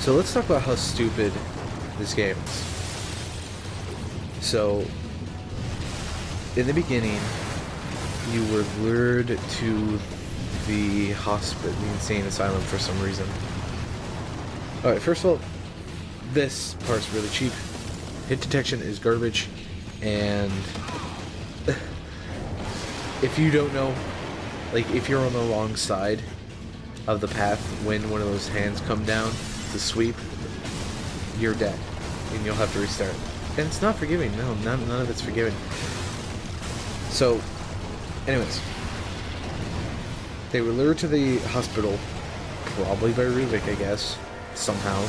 So let's talk about how stupid this game is. So, in the beginning, you were lured to the hospital, the insane asylum, for some reason. Alright, first of all, this part's really cheap. Hit detection is garbage, and if you don't know, like, if you're on the wrong side of the path when one of those hands come down to sweep, you're dead, and you'll have to restart. And it's not forgiving. No, none of it's forgiving. So, anyways, they were lured to the hospital, probably by Ruvik, I guess, somehow,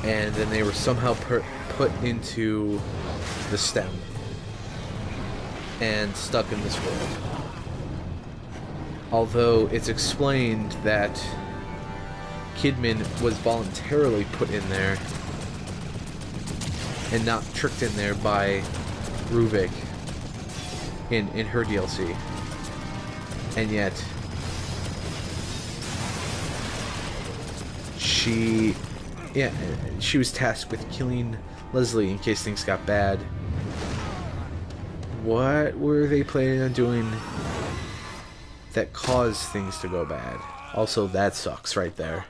and then they were somehow put into the stem and stuck in this world. Although it's explained that Kidman was voluntarily put in there and not tricked in there by Ruvik in her DLC. And yet she was tasked with killing Leslie in case things got bad. What were they planning on doing that caused things to go bad? Also, that sucks right there.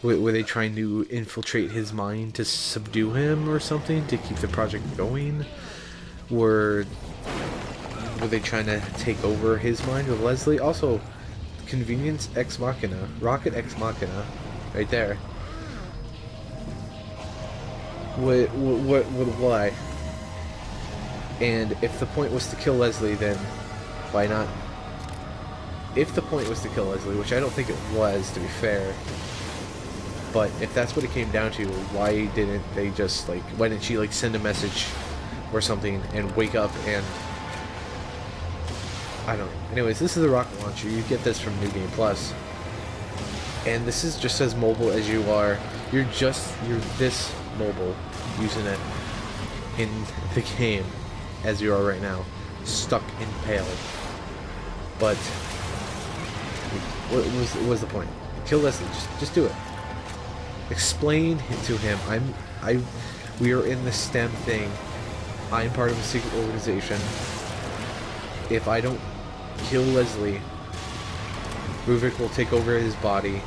Were they trying to infiltrate his mind to subdue him or something to keep the project going? Were they trying to take over his mind with Leslie? Also, convenience ex machina, rocket ex machina, right there. Why? And if the point was to kill Leslie, then why not? If the point was to kill Leslie, which I don't think it was, to be fair, but if that's what it came down to, why didn't they just, like, why didn't she, like, send a message or something and wake up and, I don't know. Anyways, this is a rocket launcher. You get this from New Game Plus. And this is just as mobile as you are. You're this mobile using it in the game as you are right now. Stuck, impaled. But what was the point? Kill Leslie. Just do it. Explain to him, we are in the STEM thing. I'm part of a secret organization. If I don't kill Leslie, Ruvik will take over his body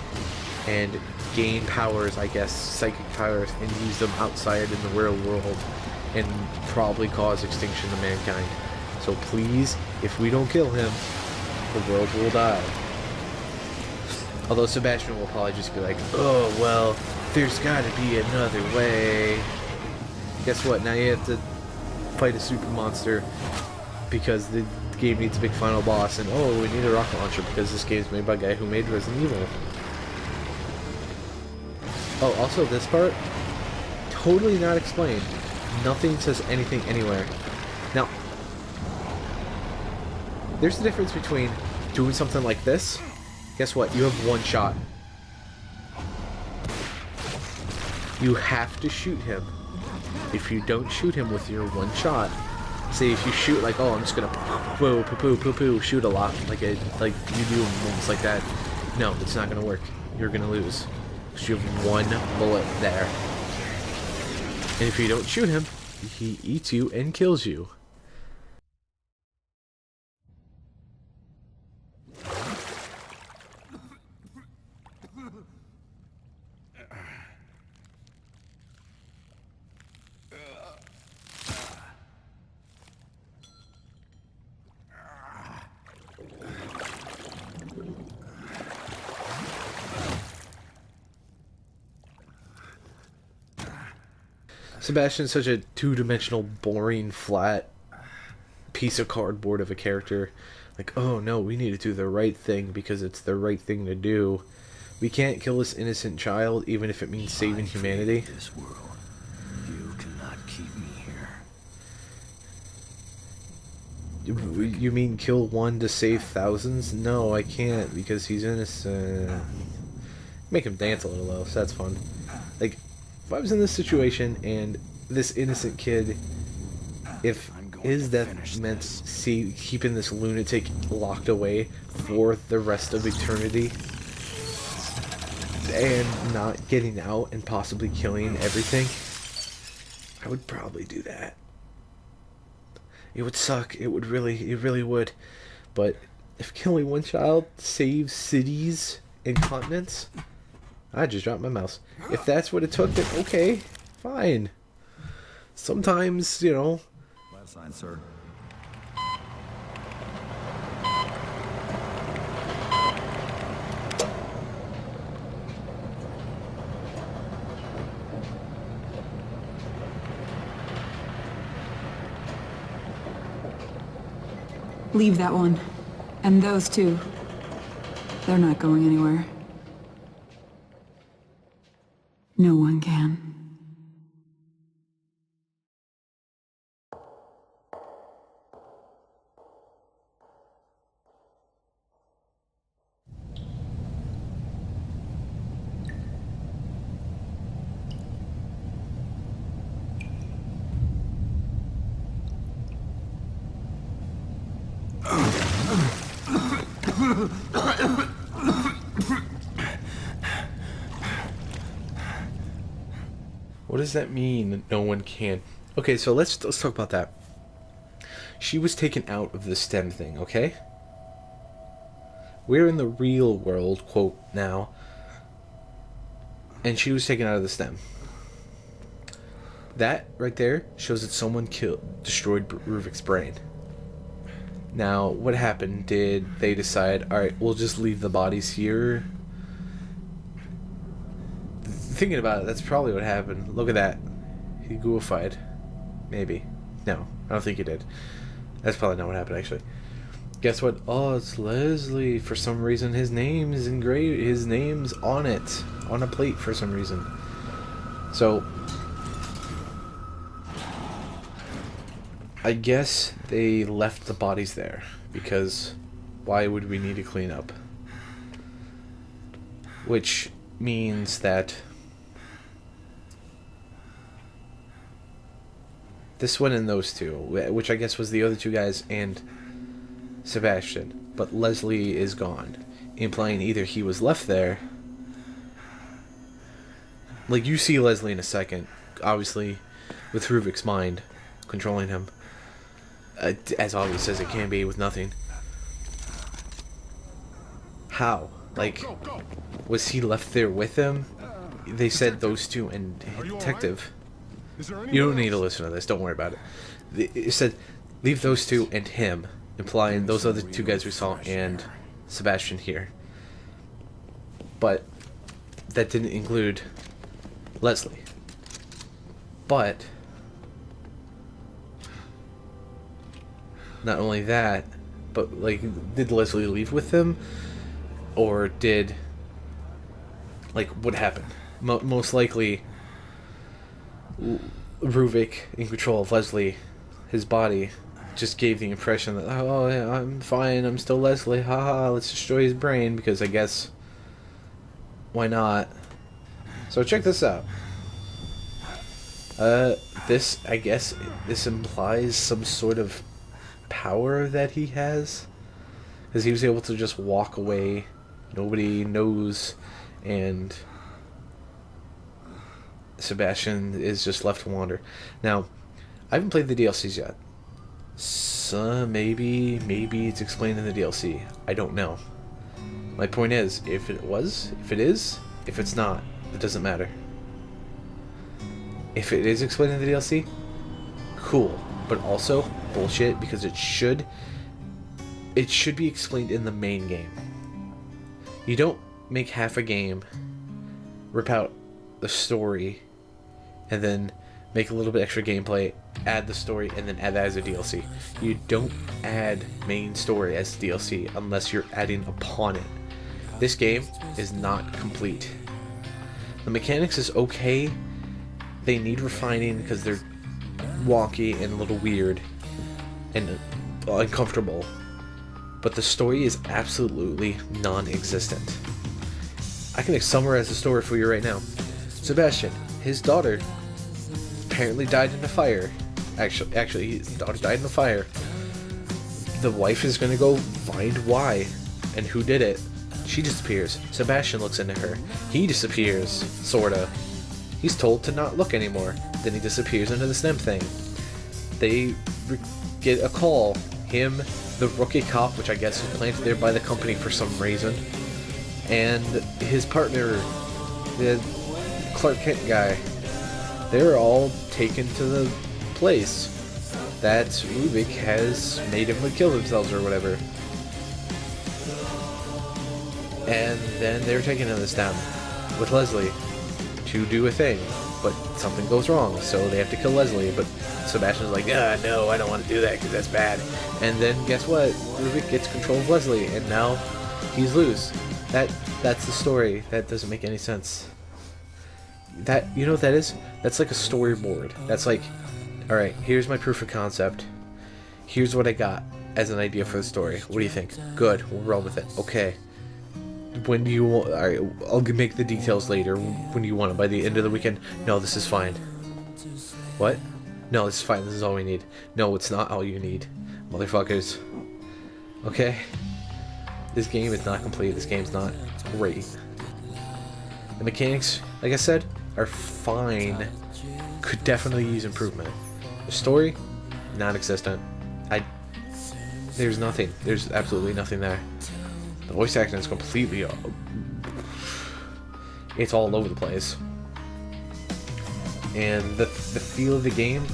and gain powers, I guess, psychic powers, and use them outside in the real world and probably cause extinction of mankind. So please, if we don't kill him, the world will die. Although Sebastian will probably just be like, oh, well, there's gotta be another way. Guess what? Now you have to fight a super monster because the game needs a big final boss, and oh, we need a rocket launcher because this game's made by a guy who made Resident Evil. Oh, also this part, totally not explained. Nothing says anything anywhere. Now, there's the difference between doing something like this. Guess what? You have one shot. You have to shoot him. If you don't shoot him with your one shot, say if you shoot like, oh, I'm just gonna poo, shoot a lot, like you do moments like that. No, it's not gonna work. You're gonna lose. Because you have one bullet there. And if you don't shoot him, he eats you and kills you. Sebastian's such a two-dimensional, boring, flat piece of cardboard of a character. Like, oh no, we need to do the right thing because it's the right thing to do. We can't kill this innocent child, even if it means saving humanity. This world. You cannot keep me here. You mean kill one to save thousands? No, I can't because he's innocent. Make him dance a little though, so that's fun. Like, if I was in this situation and this innocent kid, if his death meant keeping this lunatic locked away for the rest of eternity, and not getting out and possibly killing everything, I would probably do that. It would suck. It really would. But if killing one child saves cities and continents, I just dropped my mouse. If that's what it took, then okay, fine. Sometimes, you know. Last sign, sir. Leave that one. And those two. They're not going anywhere. No one can. What does that mean? No one can. Okay, so let's talk about that. She was taken out of the STEM thing, okay? We're in the real world, quote, now. And she was taken out of the STEM. That right there shows that someone destroyed Ruvik's brain. Now, what happened? Did they decide, alright, we'll just leave the bodies here? Thinking about it, that's probably what happened. Look at that. He goofied. Maybe. No, I don't think he did. That's probably not what happened, actually. Guess what? Oh, it's Leslie. For some reason, his name is engraved. His name's on it. On a plate for some reason. So, I guess they left the bodies there. Because why would we need to clean up? Which means that this one and those two, which I guess was the other two guys and Sebastian, but Leslie is gone, implying either he was left there, like you see Leslie in a second, obviously with Ruvik's mind controlling him, as obvious as it can be with nothing. How? Like, was he left there with him? They said those two and detective. You don't need to listen to this. Don't worry about it. It said, leave those two and him, implying those other two guys we saw and Sebastian here. But that didn't include Leslie. But not only that, but like, did Leslie leave with them, or did, like, what happened? Most likely, Ruvik, in control of Leslie, his body, just gave the impression that, oh yeah, I'm fine, I'm still Leslie, haha, let's destroy his brain, because I guess, why not? So check this out. I guess this implies some sort of power that he has, because he was able to just walk away, nobody knows, and Sebastian is just left to wander. Now, I haven't played the DLCs yet. So maybe it's explained in the DLC. I don't know. My point is, if it is, if it's not, it doesn't matter. If it is explained in the DLC, cool. But also, bullshit, because it should be explained in the main game. You don't make half a game, rip out the story, and then make a little bit extra gameplay, add the story, and then add that as a DLC. You don't add main story as DLC unless you're adding upon it. This game is not complete. The mechanics is okay. They need refining because they're wonky and a little weird and uncomfortable. But the story is absolutely non-existent. I can summarize the story for you right now. Sebastian, his daughter, apparently died in a fire. Actually, his daughter died in a fire. The wife is going to go find why and who did it. She disappears. Sebastian looks into her. He disappears, sorta. He's told to not look anymore. Then he disappears into the STEM thing. They get a call. Him, the rookie cop, which I guess was planted there by the company for some reason, and his partner, the Clark Kent guy, they're all taken to the place that Ruvik has made him kill themselves or whatever. And then they're taken to the STEM with Leslie to do a thing, but something goes wrong, so they have to kill Leslie, but Sebastian's like, no, I don't want to do that because that's bad. And then guess what? Ruvik gets control of Leslie, and now he's loose. That's the story. That doesn't make any sense. You know what that is? That's like a storyboard. That's like, alright, here's my proof of concept. Here's what I got as an idea for the story. What do you think? Good, we'll roll with it. Okay. When do you want... Alright, I'll make the details later. When do you want it? By the end of the weekend? No, this is fine. What? No, this is fine. This is all we need. No, it's not all you need. Motherfuckers. Okay? This game is not complete. This game's not great. The mechanics, like I said, are fine. Could definitely use improvement. The story, non-existent. There's nothing. There's absolutely nothing there. The voice acting is completely... it's all over the place. And the feel of the game,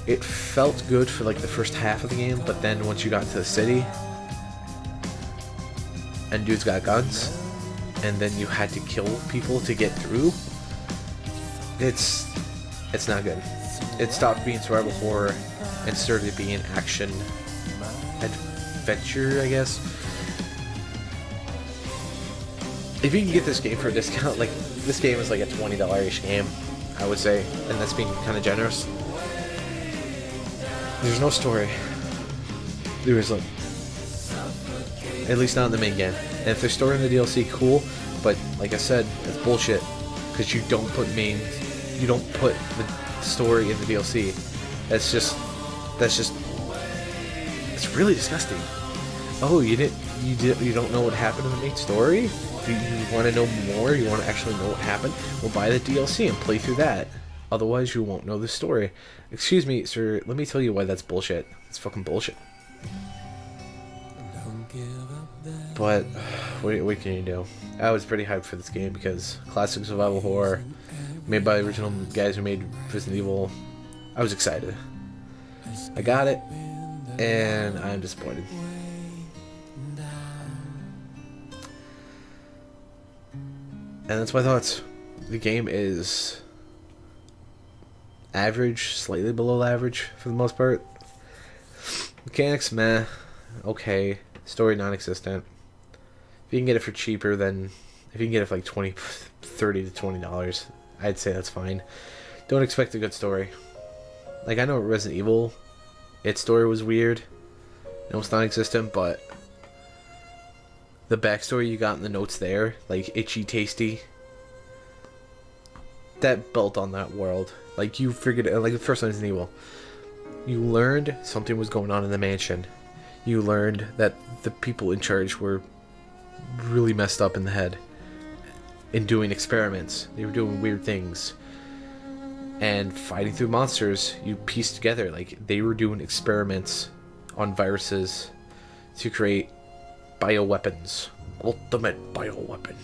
it felt good for like the first half of the game, but then once you got into the city, and dudes got guns, and then you had to kill people to get through, it's not good. It stopped being survival horror and started being action adventure, I guess. If you can get this game for a discount, like, this game is like a $20-ish game, I would say, and that's being kind of generous. There's no story. There isn't. At least not in the main game. And if there's story in the DLC, cool, but like I said, it's bullshit. Because you don't put the story in the DLC. It's really disgusting. Oh, you don't know what happened in the main story? Do you want to know more? You want to actually know what happened? Well, buy the DLC and play through that. Otherwise, you won't know the story. Excuse me, sir. Let me tell you why that's bullshit. It's fucking bullshit. But what can you do? I was pretty hyped for this game because classic survival horror, made by the original guys who made Resident Evil. I was excited. I got it, and I'm disappointed. And that's my thoughts. The game is average, slightly below average for the most part. Mechanics, meh. Okay. Story, non-existent. If you can get it for cheaper, then if you can get it for like $30 to $20, I'd say that's fine. Don't expect a good story. Like, I know Resident Evil, its story was weird. It was non-existent, but the backstory you got in the notes there, like Itchy Tasty, that built on that world. Like, you figured, like the first Resident Evil, you learned something was going on in the mansion. You learned that the people in charge were really messed up in the head in doing experiments. They were doing weird things. And fighting through monsters, you pieced together, like, they were doing experiments on viruses to create bioweapons. Ultimate bioweapon.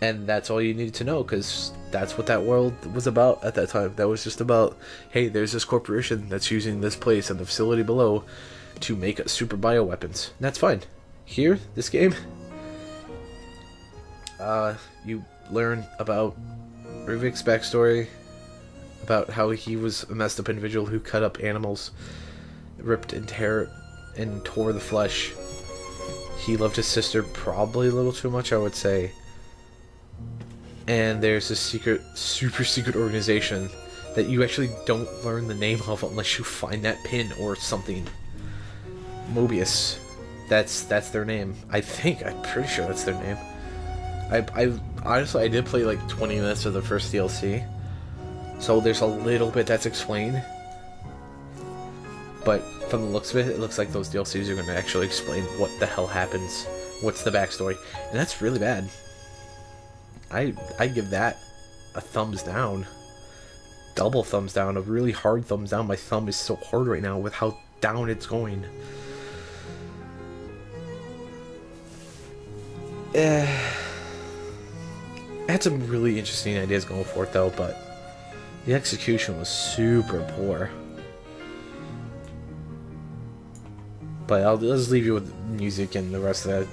And that's all you needed to know, because that's what that world was about at that time. That was just about, hey, there's this corporation that's using this place and the facility below to make super bioweapons. And that's fine. Here, this game, you learn about Ruvik's backstory, about how he was a messed up individual who cut up animals, ripped and tore the flesh. He loved his sister probably a little too much, I would say. And there's this super secret organization that you actually don't learn the name of unless you find that pin or something. Mobius. That's their name. I'm pretty sure that's their name. I honestly, I did play like 20 minutes of the first DLC, so there's a little bit that's explained. But from the looks of it, it looks like those DLCs are going to actually explain what the hell happens what's the backstory, and that's really bad. I give that a thumbs down, double thumbs down, a really hard thumbs down. My thumb is so hard right now with how down it's going. Had some really interesting ideas going for it though, but the execution was super poor. But I'll just leave you with music and the rest of that.